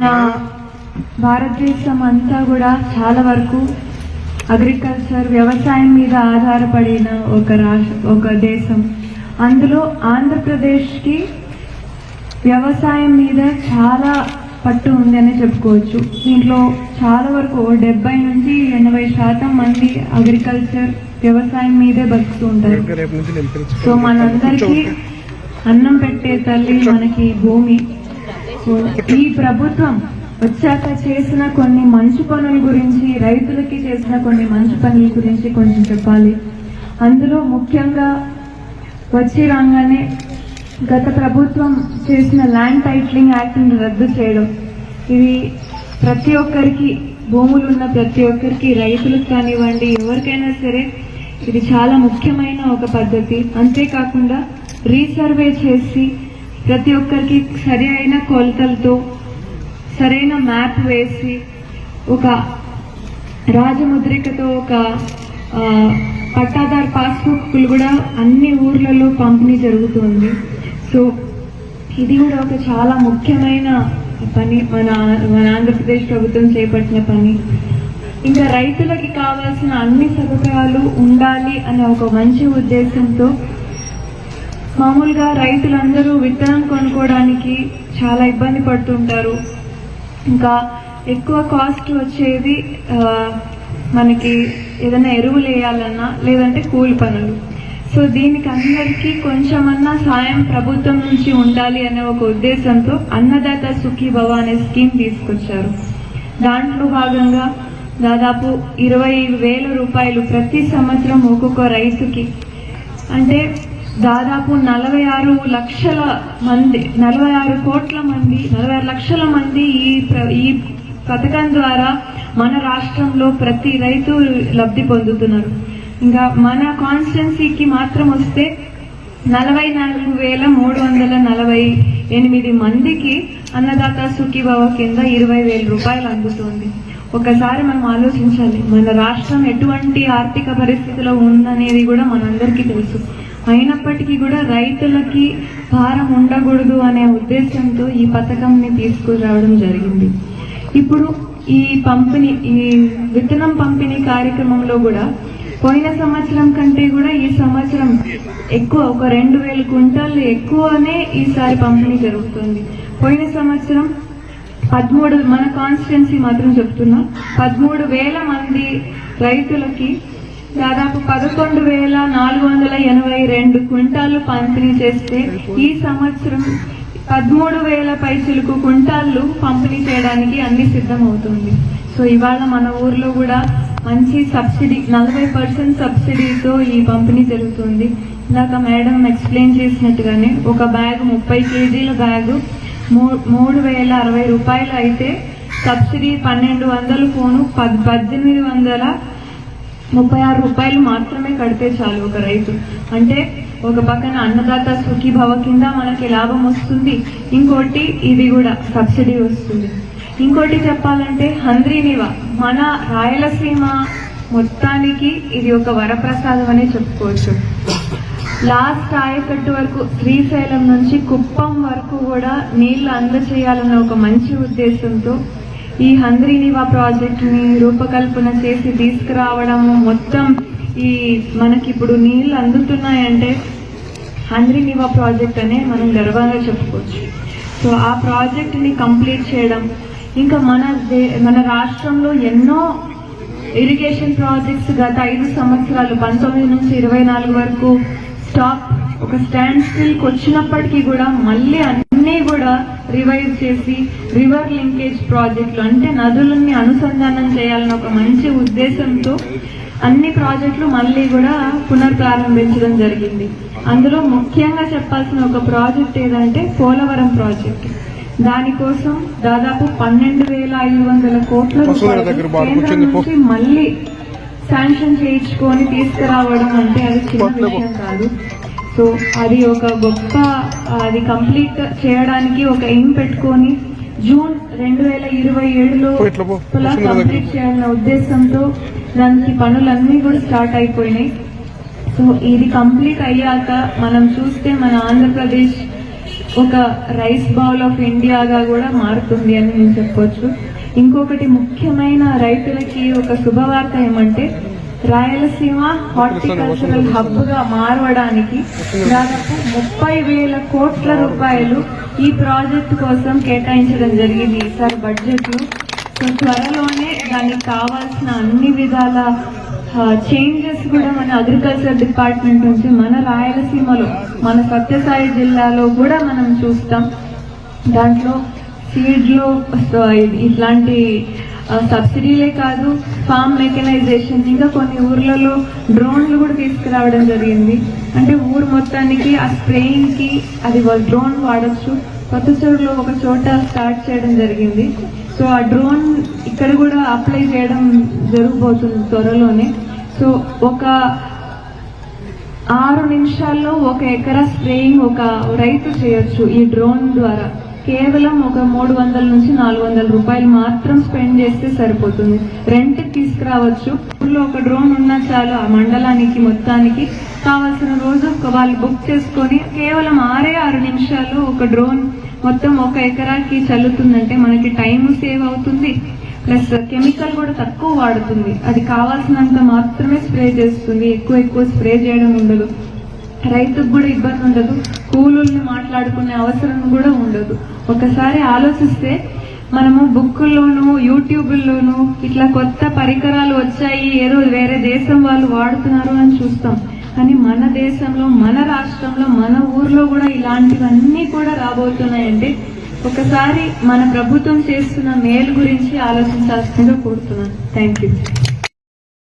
మన భారతదేశం అంతా కూడా చాలా వరకు అగ్రికల్చర్ వ్యవసాయం మీద ఆధారపడిన ఒక దేశం. అందులో ఆంధ్రప్రదేశ్కి వ్యవసాయం మీద చాలా పట్టు ఉందని చెప్పుకోవచ్చు. దీంట్లో చాలా వరకు 70 నుంచి 80% మంది అగ్రికల్చర్ వ్యవసాయం మీదే బతుకుతూ ఉంటారు. సో మనందరికీ అన్నం పెట్టే తల్లి మనకి భూమి. సో ఈ ప్రభుత్వం వచ్చాక చేసిన కొన్ని మంచి పనుల గురించి, రైతులకి చేసిన కొన్ని మంచి పనుల గురించి కొంచెం చెప్పాలి. అందులో ముఖ్యంగా వచ్చి రాగానే గత ప్రభుత్వం చేసిన ల్యాండ్ టైటిలింగ్ యాక్ట్ని రద్దు చేయడం. ఇది ప్రతి ఒక్కరికి, భూములు ఉన్న ప్రతి ఒక్కరికి, రైతులకు కానివ్వండి ఎవరికైనా సరే ఇది చాలా ముఖ్యమైన ఒక పద్ధతి. అంతేకాకుండా రీసర్వే చేసి ప్రతి ఒక్కరికి సరి అయిన కొలతలతో సరైన మ్యాప్ వేసి ఒక రాజముద్రికతో ఒక పట్టాదార్ పాస్బుక్లు కూడా అన్ని ఊర్లలో పంపిణీ జరుగుతుంది. సో ఇది కూడా ఒక చాలా ముఖ్యమైన పని మన ఆంధ్రప్రదేశ్ ప్రభుత్వం చేపట్టిన పని. ఇంకా రైతులకి కావాల్సిన అన్ని సదుపాయాలు ఉండాలి అనే ఒక మంచి ఉద్దేశంతో మామూలుగా రైతులందరూ విత్తనం కొనుక్కోవడానికి చాలా ఇబ్బంది పడుతుంటారు. ఇంకా ఎక్కువ కాస్ట్ వచ్చేది మనకి ఏదైనా ఎరువులు వేయాలన్నా లేదంటే కూలి పనులు. సో దీనికి అందరికీ కొంచెమన్నా సాయం ప్రభుత్వం నుంచి ఉండాలి అనే ఒక ఉద్దేశంతో అన్నదాత సుఖీభవ అనే స్కీమ్ తీసుకొచ్చారు. దాంట్లో భాగంగా దాదాపు 20,000 రూపాయలు ప్రతి సంవత్సరం ఒక్కొక్క రైతుకి, అంటే దాదాపు 46 లక్షల మంది ఈ పథకం ద్వారా మన రాష్ట్రంలో ప్రతి రైతు లబ్ధి పొందుతున్నారు. ఇంకా మన కాన్స్టిట్యున్సీకి మాత్రం వస్తే 44,348 మందికి అన్నదాత సుఖీభవ కింద 20,000 రూపాయలు అందుతుంది. ఒకసారి మనం ఆలోచించాలి, మన రాష్ట్రం ఎటువంటి ఆర్థిక పరిస్థితిలో ఉందనేది కూడా మనందరికీ తెలుసు. అయినప్పటికీ కూడా రైతులకి భారం ఉండకూడదు అనే ఉద్దేశంతో ఈ పథకంని తీసుకురావడం జరిగింది. ఇప్పుడు ఈ విత్తనం పంపిణీ కార్యక్రమంలో కూడా పోయిన సంవత్సరం కంటే కూడా ఈ సంవత్సరం ఎక్కువ, ఒక 2,000 క్వింటాలు ఎక్కువనే ఈసారి పంపిణీ జరుగుతుంది. పోయిన సంవత్సరం 13, మన కాన్స్టిట్యున్సీ మాత్రం చెప్తున్నా, 13,000 మంది రైతులకి దాదాపు 11,482 క్వింటాలు పంపిణీ చేస్తే ఈ సంవత్సరం 13,000 పైచిలకు క్వింటాళ్ళు పంపిణీ చేయడానికి అన్ని సిద్ధమవుతుంది. సో ఇవాళ మన ఊర్లో కూడా మంచి సబ్సిడీ, 40% సబ్సిడీతో ఈ పంపిణీ జరుగుతుంది. ఇందాక మేడం ఎక్స్ప్లెయిన్ చేసినట్టుగానే ఒక బ్యాగ్ 30 కేజీల బ్యాగు 3,060 రూపాయలు అయితే సబ్సిడీ 1,200 పోను 1,836 రూపాయలు మాత్రమే కడితే చాలు ఒక రైతు. అంటే ఒక పక్కన అన్నదాత సుఖీభవ కింద మనకి లాభం వస్తుంది, ఇంకోటి ఇది కూడా సబ్సిడీ వస్తుంది. ఇంకోటి చెప్పాలంటే హంద్రీనివా మన రాయలసీమ మొత్తానికి ఇది ఒక వరప్రసాదం అనే చెప్పుకోవచ్చు. లాస్ట్ ఆయకట్టు వరకు శ్రీశైలం నుంచి కుప్పం వరకు కూడా నీళ్లు అందచేయాలన్న ఒక మంచి ఉద్దేశంతో ఈ హంద్రీనివా ప్రాజెక్టుని రూపకల్పన చేసి తీసుకురావడము, మొత్తం ఈ మనకి ఇప్పుడు నీళ్లు అందుతున్నాయంటే హంద్రీనివా ప్రాజెక్ట్ అనే మనం గర్వంగా చెప్పుకోవచ్చు. సో ఆ ప్రాజెక్టుని కంప్లీట్ చేయడం, ఇంకా మన రాష్ట్రంలో ఎన్నో ఇరిగేషన్ ప్రాజెక్ట్స్ గత 5 సంవత్సరాలు 19 నుంచి 24 వరకు ఒక స్టాండ్ స్టిల్కి వచ్చినప్పటికీ కూడా మళ్ళీ అన్నీ కూడా రివైవ్ చేసి రివర్ లింకేజ్ ప్రాజెక్టులు, అంటే నదులని అనుసంధానం చేయాలని ఒక మంచి ఉద్దేశంతో అన్ని ప్రాజెక్టులు మళ్ళీ కూడా పునర్ప్రారంభించడం జరిగింది. అందులో ముఖ్యంగా చెప్పాల్సిన ఒక ప్రాజెక్ట్ ఏదంటే పోలవరం ప్రాజెక్ట్. దానికోసం దాదాపు 12,500 కోట్ల రూపాయలు కేంద్రం నుంచి మళ్ళీ శాంక్షన్ చేయించుకొని తీసుకురావడం అంటే అది చిన్న విషయం కాదు. సో అది ఒక గొప్ప, అది కంప్లీట్ చేయడానికి ఒక ఎయిమ్ పెట్టుకొని జూన్ 2027లో కంప్లీట్ చేయాలన్న ఉద్దేశంతో దానికి పనులన్నీ కూడా స్టార్ట్ అయిపోయినాయి. సో ఇది కంప్లీట్ అయ్యాక మనం చూస్తే మన ఆంధ్రప్రదేశ్ ఒక రైస్ బౌల్ ఆఫ్ ఇండియాగా కూడా మారుతుంది అని నేను చెప్పొచ్చు. ఇంకొకటి ముఖ్యమైన రైతులకి ఒక శుభవార్త ఏమంటే రాయలసీమ హార్టికల్చరల్ హబ్ గా మారడానికి దాదాపు 30,000 కోట్ల రూపాయలు ఈ ప్రాజెక్ట్ కోసం కేటాయించడం జరిగింది ఈసారి బడ్జెట్ లో. సో త్వరలోనే దానికి కావాల్సిన అన్ని విధాల చేంజెస్ కూడా మన అగ్రికల్చర్ డిపార్ట్మెంట్ నుంచి మన రాయలసీమలో మన సత్యసాయి జిల్లాలో కూడా మనం చూస్తాం. దాంట్లో సీడ్ లో ఇట్లాంటి సబ్సిడీలే కాదు, ఫార్మ్ మెకనైజేషన్, ఇంకా కొన్ని ఊర్లలో డ్రోన్లు కూడా తీసుకురావడం జరిగింది. అంటే ఊరు మొత్తానికి ఆ స్ప్రేయింగ్ కి అది డ్రోన్ వాడచ్చు. కొత్తచూరులో ఒక చోట స్టార్ట్ చేయడం జరిగింది. సో ఆ డ్రోన్ ఇక్కడ కూడా అప్లై చేయడం జరగబోతుంది త్వరలోనే. సో ఒక 6 నిమిషాల్లో 1 ఎకరా స్ప్రేయింగ్ ఒక రైతు చేయొచ్చు ఈ డ్రోన్ ద్వారా. కేవలం ఒక 300 నుంచి 400 రూపాయలు మాత్రం స్పెండ్ చేస్తే సరిపోతుంది. రెంట్ తీసుకురావచ్చు. ఊళ్ళో ఒక డ్రోన్ ఉన్నా చాలు, ఆ మండలానికి మొత్తానికి కావాల్సిన రోజు వాళ్ళు బుక్ చేసుకొని కేవలం 6 నిమిషాలు ఒక డ్రోన్ మొత్తం 1 ఎకరాకి చల్లుతుందంటే మనకి టైం సేవ్ అవుతుంది, ప్లస్ కెమికల్ కూడా తక్కువ వాడుతుంది. అది కావాల్సినంత మాత్రమే స్ప్రే చేస్తుంది, ఎక్కువ స్ప్రే చేయడం ఉండదు. రైతుకు కూడా ఇబ్బంది ఉండదు, కూలీల్ని మాట్లాడుకునే అవసరం కూడా ఉండదు. ఒకసారి ఆలోచిస్తే మనము బుక్కుల్లోనూ యూట్యూబ్లోనూ ఇట్లా కొత్త పరికరాలు వచ్చాయి, ఏదో వేరే దేశం వాళ్ళు వాడుతున్నారు అని చూస్తాం. కానీ మన దేశంలో, మన రాష్ట్రంలో, మన ఊర్లో కూడా ఇలాంటివన్నీ కూడా రాబోతున్నాయంటే ఒకసారి మన ప్రభుత్వం చేస్తున్న మేలు గురించి ఆలోచించాల్సిందిగా కోరుతున్నాను. Thank you.